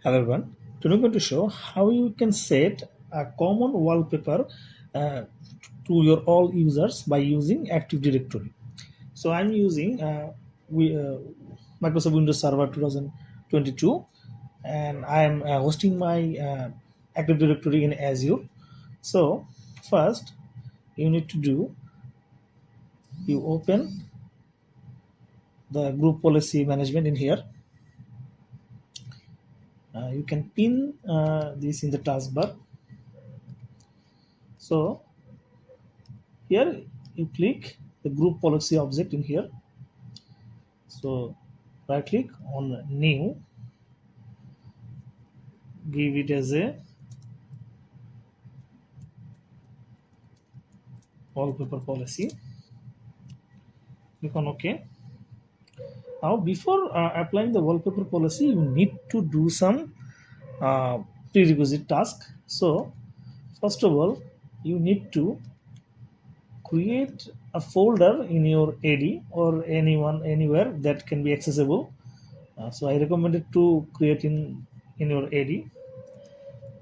Hello everyone. Today I'm going to show how you can set a common wallpaper uh, to your all users by using Active Directory. So I'm using Microsoft Windows Server 2022, and I am hosting my Active Directory in Azure. So first, you need to do you open the group policy management in here. You can pin this in the taskbar. So here you click the group policy object in here. So right click on new, give it as a wallpaper policy, click on OK. Now before applying the wallpaper policy, you need to do some uh, prerequisite task. So first of all, you need to create a folder in your AD or anywhere that can be accessible. So I recommend it to create in your AD.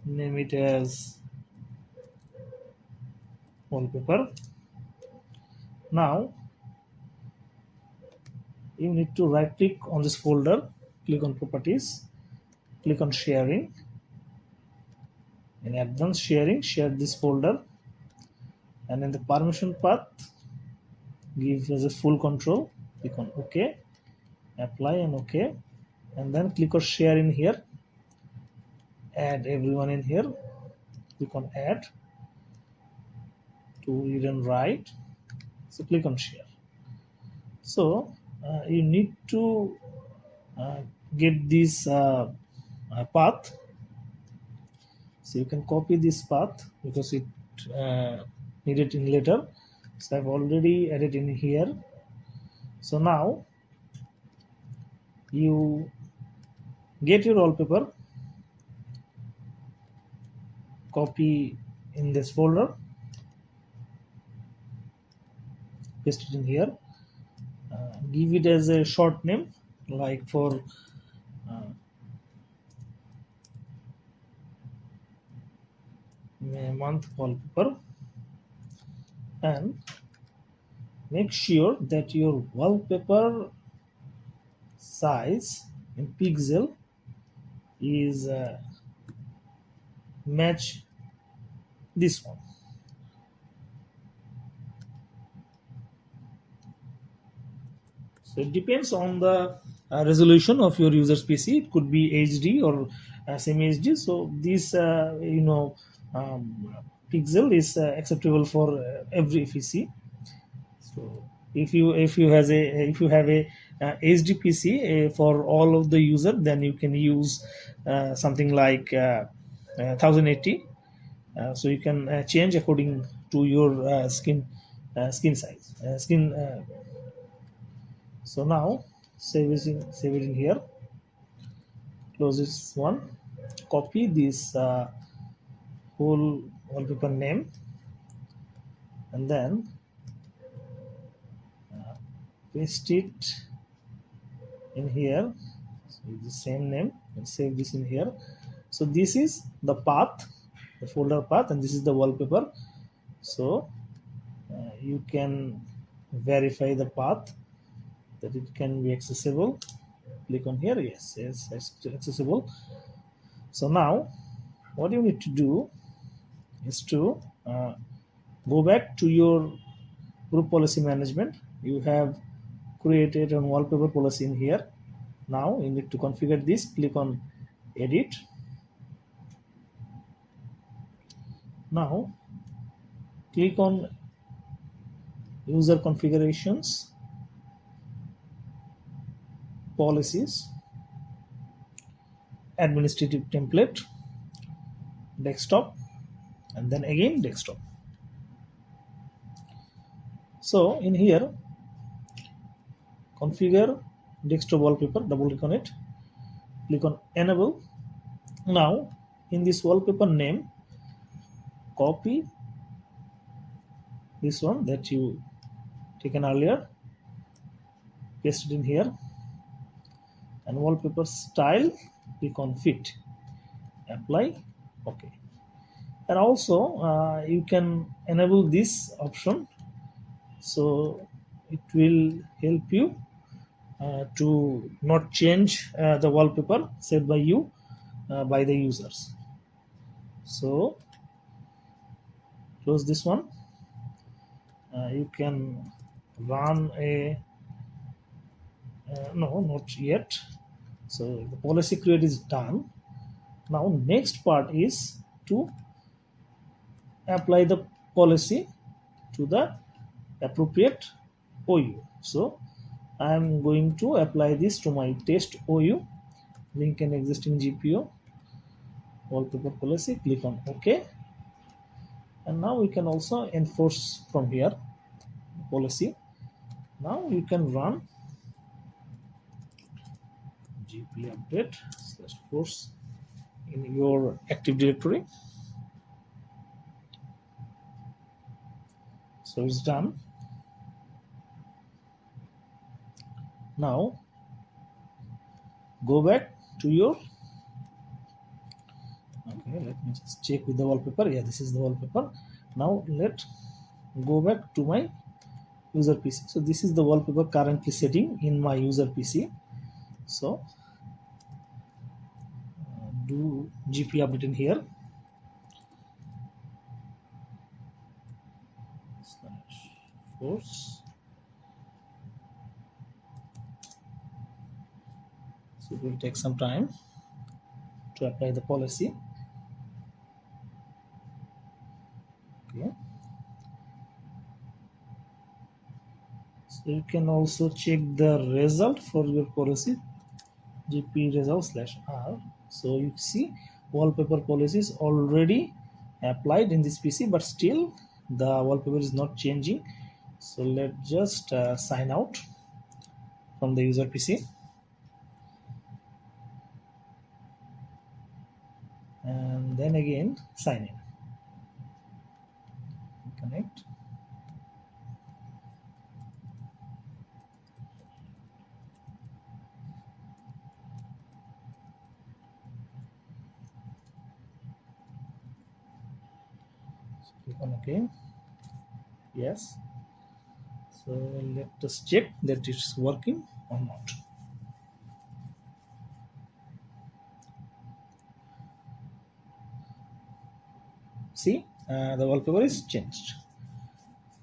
Name it as wallpaper. Now you need to right click on this folder, click on properties, click on sharing. In advanced sharing, share this folder, and in the permission path, give as a full control, click on OK, apply and OK, and then click on share in here, add everyone in here, click on add to read and write, so click on share. So you need to uh, get this path. So you can copy this path because it needed in later. So I've already added in here. So now you get your wallpaper, copy in this folder, paste it in here, give it as a short name like for month wallpaper, and make sure that your wallpaper size in pixel is match this one. So it depends on the resolution of your user's PC. It could be HD or semi HD. So this um, pixel is acceptable for every PC. So if you have a HD PC for all of the user, then you can use something like 1080. So you can change according to your skin size skin. So now save it in here, close this one, copy this whole wallpaper name, and then paste it in here. So the same name, and save this in here. So this is the path, the folder path, and this is the wallpaper. So you can verify the path that it can be accessible. Click on here. Yes, it's accessible. So now what you need to do is to go back to your group policy management. You have created a wallpaper policy in here. Now you need to configure this. Click on edit. Now click on user configurations, policies, administrative template, desktop, and then again desktop. So in here, configure desktop wallpaper, double click on it, click on enable. Now in this wallpaper name, copy this one that you taken earlier, paste it in here, and wallpaper style, click on fit. apply OK. And also you can enable this option, so it will help you to not change the wallpaper set by you by the users. So close this one. You can run a no, not yet. So the policy create is done. Now next part is to apply the policy to the appropriate OU. So I am going to apply this to my test OU, link an existing GPO, wallpaper policy, click on OK. And now we can also enforce from here policy. Now you can run GP update / force in your Active Directory. So it's done. Now go back to your okay, let me just check with the wallpaper. Yeah, this is the wallpaper. Now let go back to my user PC. So this is the wallpaper currently setting in my user PC. So do GP update in here / force. So it will take some time to apply the policy. Okay. So you can also check the result for your policy, GP result /R. So you see wallpaper policy is already applied in this PC, but still the wallpaper is not changing. So let's just sign out from the user PC and then again sign in. Connect. So click on OK. Yes. So let us check that it's working or not. See, the wallpaper is changed.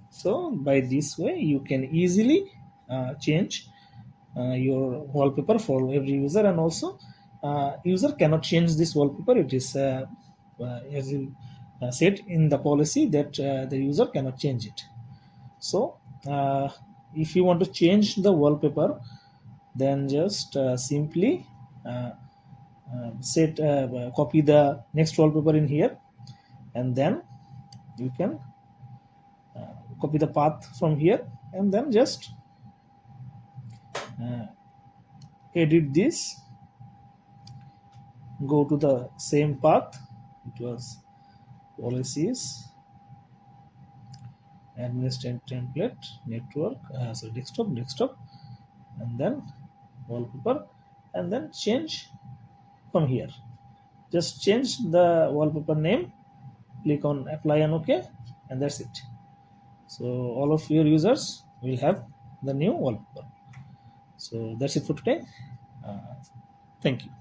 So by this way you can easily change your wallpaper for every user, and also user cannot change this wallpaper. It is as you said in the policy that the user cannot change it. So if you want to change the wallpaper, then just simply copy the next wallpaper in here, and then you can copy the path from here, and then just edit this, go to the same path. It was policies, administrative template, network, so desktop, and then wallpaper, and then change from here. Just change the wallpaper name, click on apply and OK, and that's it. So all of your users will have the new wallpaper. So that's it for today. Thank you.